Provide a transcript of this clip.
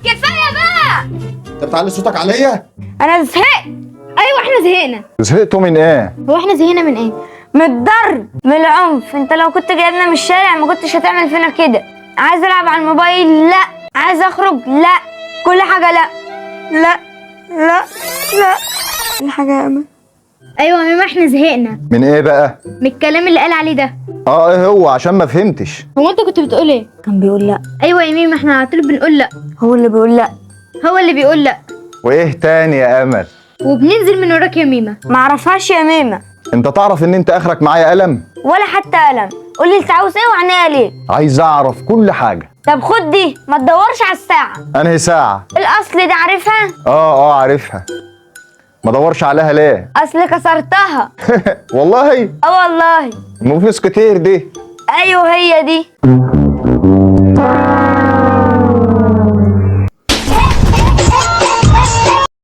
كفايه بقى. انت بتعلي صوتك عليا؟ انا زهقت. ايوه احنا زهقنا. زهقتوا من ايه؟ هو احنا زهقنا من ايه؟ من الضرب، من العنف. انت لو كنت جايبنا من الشارع ما كنتش هتعمل فينا كده. عايز العب على الموبايل؟ لا. عايز اخرج؟ لا. كل حاجه لا لا لا لا. كل حاجه يا امل. ايوه يا ماما احنا زهقنا من ايه بقى؟ من الكلام اللي قال عليه ده. ايه هو؟ عشان ما فهمتش. هو انت كنت بتقول ايه؟ كان بيقول لا. ايوه يا ميمة احنا على طول بنقول لا. هو اللي بيقول لا. هو اللي بيقول لا. وايه تاني يا امل؟ وبننزل من وراك يا ميمة. معرفهاش يا ميمة. انت تعرف ان انت اخرك معايا قلم؟ ولا حتى قلم. قولي انت عاوز ايه وعناية ليه؟ عايز اعرف كل حاجه. طب خد دي، ما تدورش على الساعة. انهي ساعه؟ الاصل دي عارفها؟ عارفها. ما دورش عليها ليه؟ اصل كسرتها. والله؟ والله. مو فلوس كتير دي. ايوه هي دي.